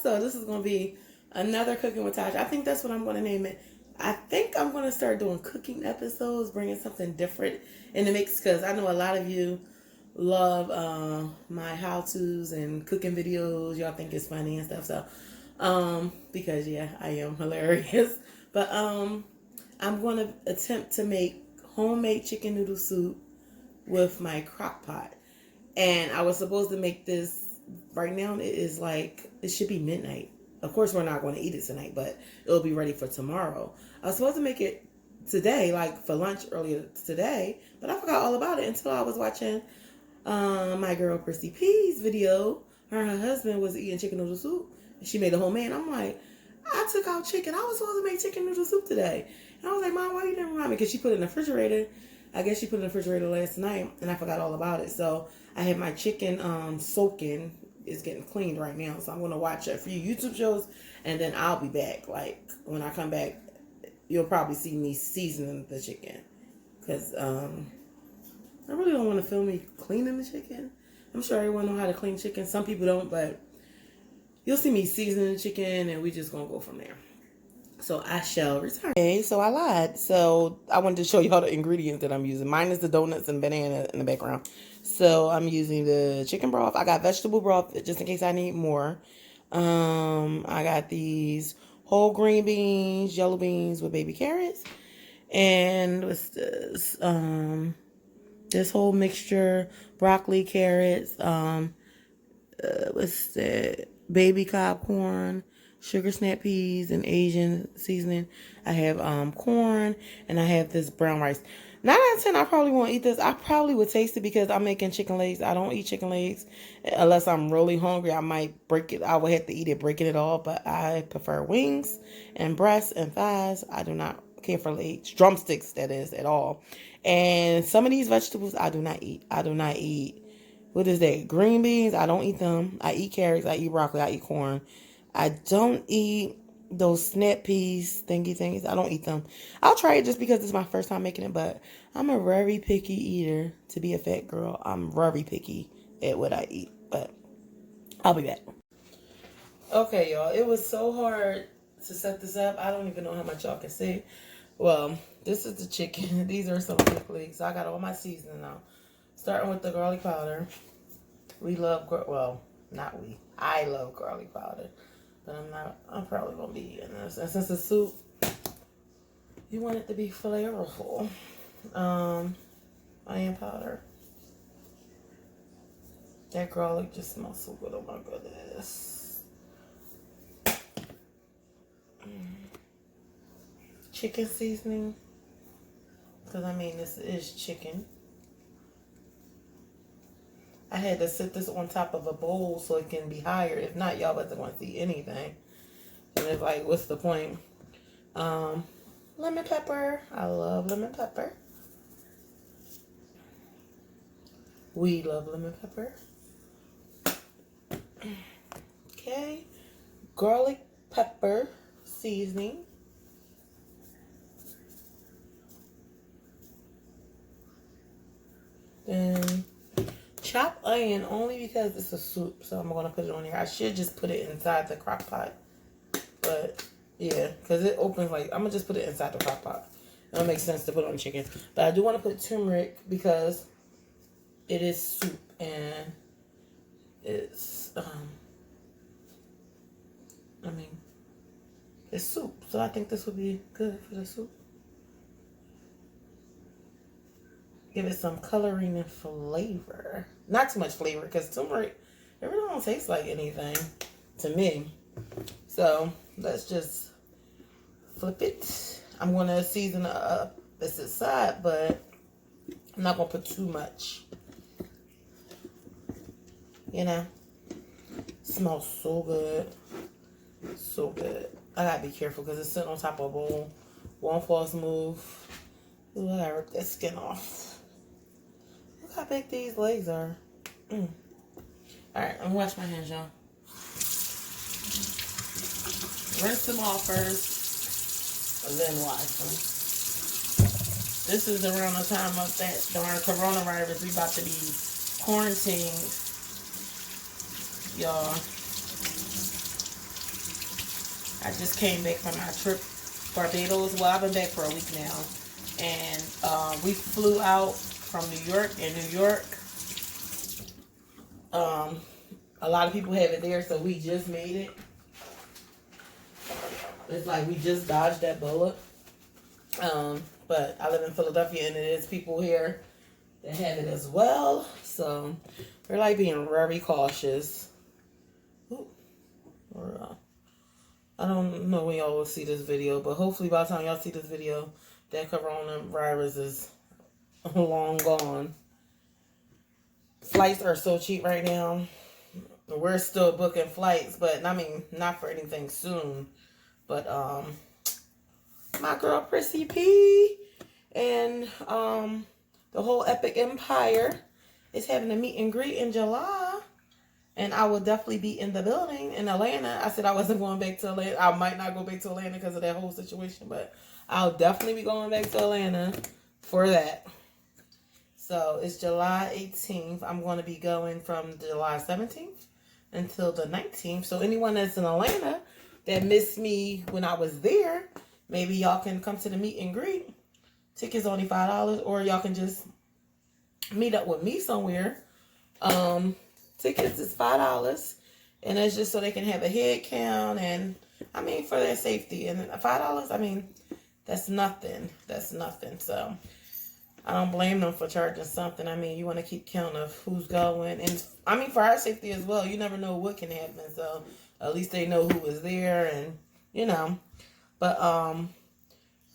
So this is going to be another Cooking with Tash. I think that's what I'm going to name it. I think I'm going to start doing cooking episodes, bringing something different in the mix, because I know a lot of you love my how-tos and cooking videos. Y'all think it's funny and stuff. So, because yeah, I am hilarious. But I'm going to attempt to make homemade chicken noodle soup with my crock pot. And I was supposed to make this, right now it is like, it should be midnight. Of course, we're not going to eat it tonight, but it'll be ready for tomorrow. I was supposed to make it today, like for lunch earlier today, but I forgot all about it until I was watching my girl Chrissy P's video. Her and her husband was eating chicken noodle soup. And she made a homemade. I'm like, I took out chicken. I was supposed to make chicken noodle soup today. And I was like, Mom, why you didn't remind me? Because she put it in the refrigerator. I guess she put it in the refrigerator last night, and I forgot all about it. So I had my chicken soaking. It's getting cleaned right now. So I'm going to watch a few YouTube shows, and then I'll be back. Like, when I come back, you'll probably see me seasoning the chicken. Because I really don't want to film me cleaning the chicken. I'm sure everyone knows how to clean chicken. Some people don't, but you'll see me seasoning the chicken, and we just going to go from there. So I shall return. Okay, so I lied. So I wanted to show you all the ingredients that I'm using. Mine is the donuts and banana in the background. So I'm using the chicken broth. I got vegetable broth just in case I need more. I got these whole green beans, yellow beans with baby carrots. And what's this? This whole mixture, broccoli, carrots, what's that? Baby cob corn, sugar snap peas, and Asian seasoning. I have corn, and I have this brown rice. 9 out of 10, I probably won't eat this. I probably would taste it because I'm making chicken legs. I don't eat chicken legs unless I'm really hungry. I might break it. I would have to eat it, breaking it all. But I prefer wings and breasts and thighs. I do not care for legs, drumsticks, that is, at all. And some of these vegetables I do not eat. I do not eat. What is that? Green beans. I don't eat them. I eat carrots. I eat broccoli. I eat corn. I don't eat those snap peas thingies. I don't eat them. I'll try it just because it's my first time making it, but I'm a very picky eater. To be a fat girl, I'm very picky at what I eat, but I'll be back. Okay, y'all, it was so hard to set this up. I don't even know how much y'all can see. Well, this is the chicken. These are some chicken legs. I got all my seasoning now. Starting with the garlic powder. We love, well, not we. I love garlic powder. But I'm probably going to be eating this. And since it's soup, you want it to be flavorful. Onion powder. That garlic just smells so good. Oh my goodness. Chicken seasoning. Because I mean, this is chicken. I had to sit this on top of a bowl so it can be higher. If not, y'all wasn't going to see anything. And it's like, what's the point? Lemon pepper. I love lemon pepper. We love lemon pepper. Okay. Garlic pepper seasoning. Then chopped onion, only because it's a soup, so I'm going to put it on here. I should just put it inside the crock pot. But, yeah, because it opens like, I'm going to just put it inside the crock pot. It don't make sense to put it on chicken. But I do want to put turmeric because it is soup and it's, I mean, it's soup. So I think this would be good for the soup. Give it some coloring and flavor. Not too much flavor because turmeric, it really don't taste like anything to me. So let's just flip it. I'm going to season it up this side, but I'm not going to put too much. You know, smells so good. So good. I got to be careful because it's sitting on top of a bowl. Won't fall smooth. Ooh, I got to rip that skin off. Look how big these legs are. Alright, I'm going to wash my hands, y'all. Rinse them off first, and then wash them. This is around the time of that darn coronavirus. We about to be quarantined, y'all. I just came back from my trip Barbados. Well, I've been back for a week now. And we flew out from New York. In New York, a lot of people have it there, so we just made it. It's like we just dodged that bullet. But I live in Philadelphia, and it is people here that have it as well. So we're like being very cautious. Ooh. I don't know when y'all will see this video, but hopefully by the time y'all see this video, that coronavirus is long gone. Flights are so cheap right now. We're still booking flights, but I mean, not for anything soon. But my girl Prissy P and the whole Epic Empire is having a meet and greet in July. And I will definitely be in the building in Atlanta. I said I wasn't going back to Atlanta. I might not go back to Atlanta because of that whole situation, but I'll definitely be going back to Atlanta for that. So it's July 18th. I'm going to be going from July 17th until the 19th. So anyone that's in Atlanta that missed me when I was there, maybe y'all can come to the meet and greet. Tickets only $5, or y'all can just meet up with me somewhere. Tickets is $5, and that's just so they can have a head count, and I mean for their safety. And $5, I mean, that's nothing. That's nothing. So I don't blame them for charging something. I mean, you want to keep count of who's going, and I mean for our safety as well. You never know what can happen, so at least they know who is there, and you know. But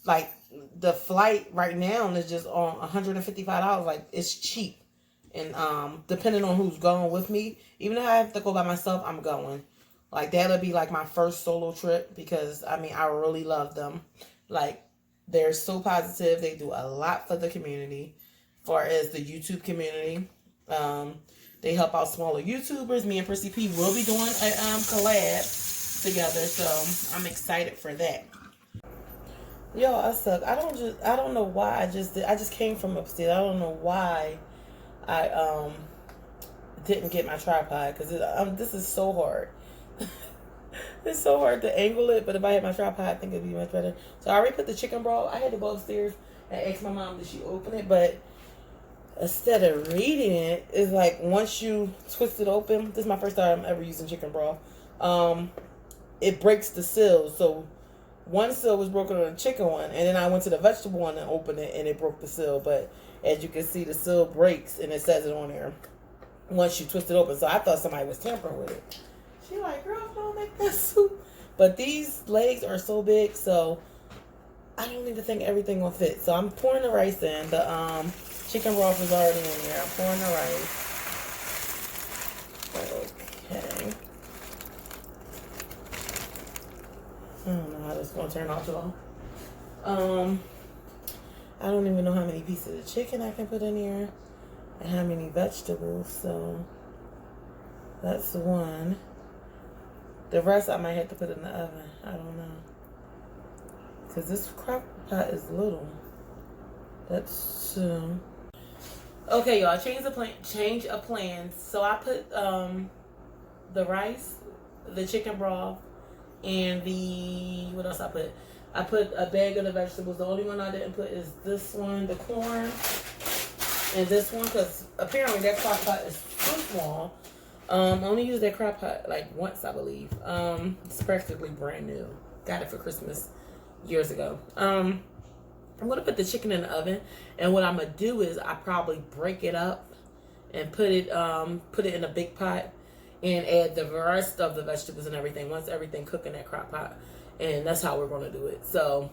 like the flight right now is just on $155. Like it's cheap. And depending on who's going with me, even if I have to go by myself, I'm going. Like that'll be like my first solo trip, because I mean I really love them. Like they're so positive. They do a lot for the community, as far as the YouTube community. They help out smaller YouTubers. Me and Prissy P will be doing a collab together, so I'm excited for that. Yo, I suck. I don't know why I just came from upstairs. I don't know why I didn't get my tripod, because this is so hard. It's so hard to angle it, but if I had my tripod, I think it'd be much better. So I already put the chicken broth. I had to go upstairs and ask my mom, did she open it? But instead of reading it, it's like once you twist it open, this is my first time ever using chicken broth. It breaks the seal. So one seal was broken on the chicken one, and then I went to the vegetable one and opened it, and it broke the seal. But as you can see, the seal breaks, and it says it on there once you twist it open. So I thought somebody was tampering with it. She like, girl, don't make that soup. But these legs are so big, so I don't even think everything will fit. So I'm pouring the rice in. The chicken broth is already in there. I'm pouring the rice. Okay. I don't know how this is going to turn out, y'all. I don't even know how many pieces of chicken I can put in here and how many vegetables. So that's one. The rest I might have to put in the oven. I don't know. Because this crock pot is little. That's okay, y'all. Change of plans. So I put the rice, the chicken broth, and what else I put? I put a bag of the vegetables. The only one I didn't put is this one, the corn, and this one, because apparently that crock pot is so small. I only used that crock pot like once, I believe. It's practically brand new. Got it for Christmas years ago. I'm gonna put the chicken in the oven, and what I'm gonna do is I probably break it up and put it in a big pot and add the rest of the vegetables and everything once everything cook in that crock pot. And that's how we're gonna do it. So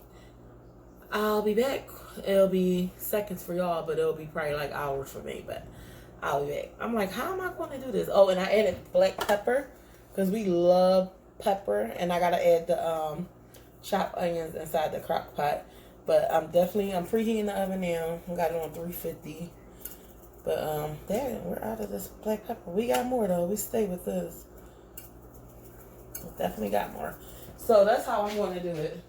I'll be back. It'll be seconds for y'all, but it'll be probably like hours for me, but I'll be back. I'm like, how am I going to do this? Oh, and I added black pepper because we love pepper, and I gotta add the chopped onions inside the crock pot. But I'm preheating the oven now. I got it on 350. But there, we're out of this black pepper. We got more though. We stay with this. We definitely got more. So that's how I'm going to do it.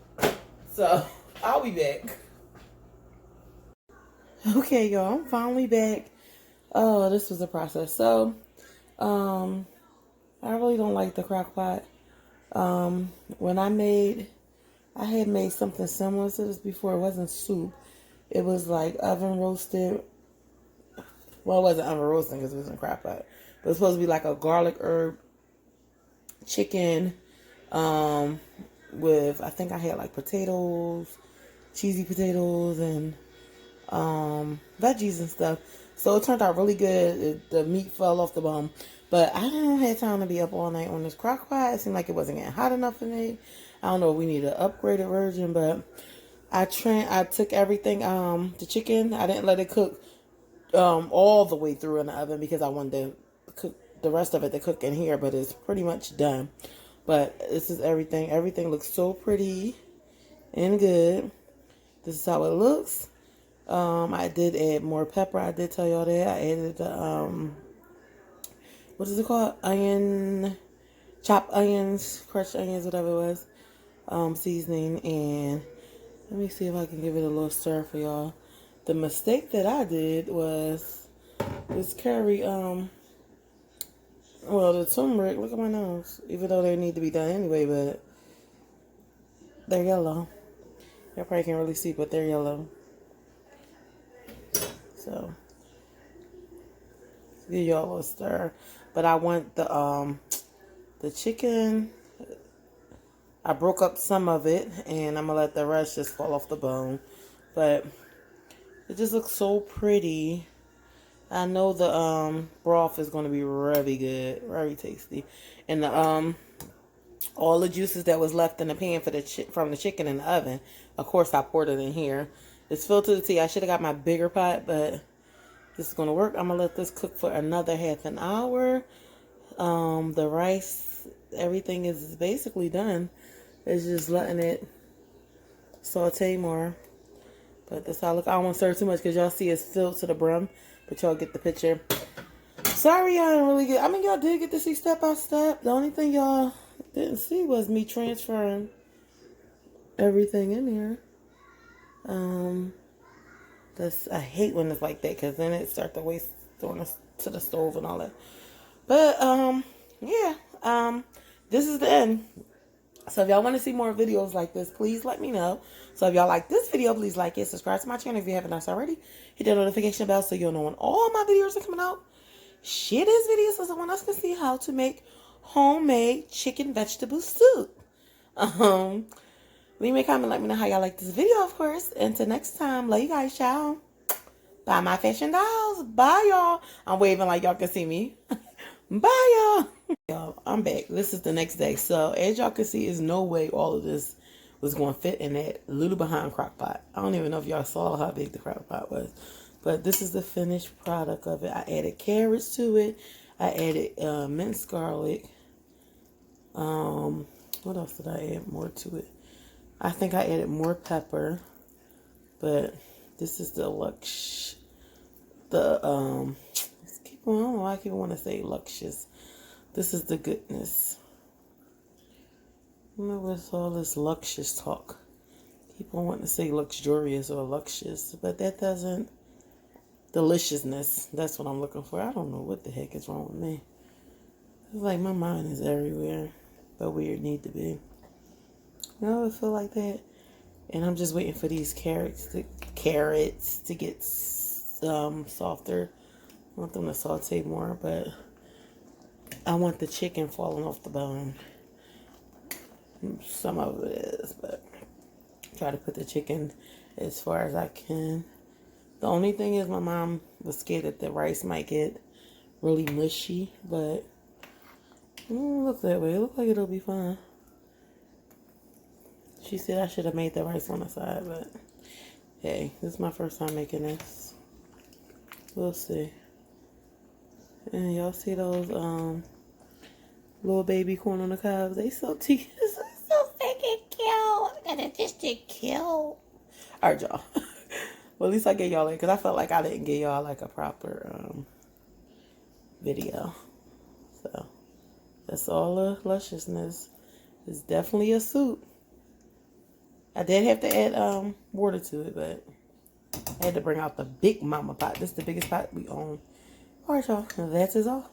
So I'll be back. Okay, y'all, I'm finally back. Oh, this was a process. So, I really don't like the crock pot. When I had made something similar to this before. It wasn't soup. It was like oven roasted. Well, it wasn't oven roasting because it was in crock pot. But it was supposed to be like a garlic herb chicken with, I think I had like potatoes, cheesy potatoes, and veggies and stuff. So it turned out really good. The meat fell off the bone. But I didn't have time to be up all night on this crock pot. It seemed like it wasn't getting hot enough for me. I don't know if we need an upgraded version, but I took everything, the chicken, I didn't let it cook all the way through in the oven because I wanted to cook the rest of it to cook in here, but it's pretty much done. But this is everything. Everything looks so pretty and good. This is how it looks. I did add more pepper. I did tell y'all that. I added the, what is it called? Chopped onions, crushed onions, whatever it was. Seasoning. And let me see if I can give it a little stir for y'all. The mistake that I did was this curry, well, the turmeric, look at my nose. Even though they need to be done anyway, but they're yellow. Y'all probably can't really see, but they're yellow. So, give y'all a little stir. But I want the chicken. I broke up some of it, and I'm gonna let the rest just fall off the bone. But it just looks so pretty. I know the broth is gonna be really good, very tasty, and the all the juices that was left in the pan for from the chicken in the oven. Of course, I poured it in here. It's filled to the tea. I should have got my bigger pot, but this is gonna work. I'm gonna let this cook for another half an hour. The rice, everything is basically done. It's just letting it saute more. But that's how I look. I don't want to stir too much because y'all see it's filled to the brim. But y'all get the picture. Sorry y'all didn't really get, I mean y'all did get to see step by step. The only thing y'all didn't see was me transferring everything in here. I hate when it's like that because then it starts to waste throwing us to the stove and all that. But yeah, this is the end. So if y'all want to see more videos like this, please let me know. So if y'all like this video, please like it, subscribe to my channel if you haven't already. Hit the notification bell so you'll know when all my videos are coming out. Share this video so someone else can see how to make homemade chicken vegetable soup. Leave me a comment, let me know how y'all like this video, of course. Until next time, love you guys, ciao. Bye, my fashion dolls. Bye, y'all. I'm waving like y'all can see me. Bye, y'all. Y'all, I'm back. This is the next day. So, as y'all can see, there's no way all of this was going to fit in that little behind crock pot. I don't even know if y'all saw how big the crock pot was. But this is the finished product of it. I added carrots to it. I added minced garlic. What else did I add more to it? I think I added more pepper. But this is the Lux. I don't know why I keep wanting to say luscious. This is the goodness. I don't know what's all this luscious talk. Keep on wanting to say luxurious or luscious, but that doesn't. Deliciousness. That's what I'm looking for. I don't know what the heck is wrong with me. It's like my mind is everywhere, but where it need to be. You know, I feel like that. And I'm just waiting for these carrots to get softer. I want them to saute more, but I want the chicken falling off the bone. Some of it is, but try to put the chicken as far as I can. The only thing is my mom was scared that the rice might get really mushy, but it don't look that way. It looks like it'll be fine. She said I should have made the rice on the side, but hey, this is my first time making this. We'll see. And y'all see those little baby corn on the cobs? They so cute. So freaking cute. I got a just to kill. Alright, y'all. Well, at least I gave y'all it because I felt like I didn't give y'all like a proper video. So that's all the lusciousness. It's definitely a soup. I did have to add water to it, but I had to bring out the big mama pot. This is the biggest pot we own. Alright, y'all. That is all.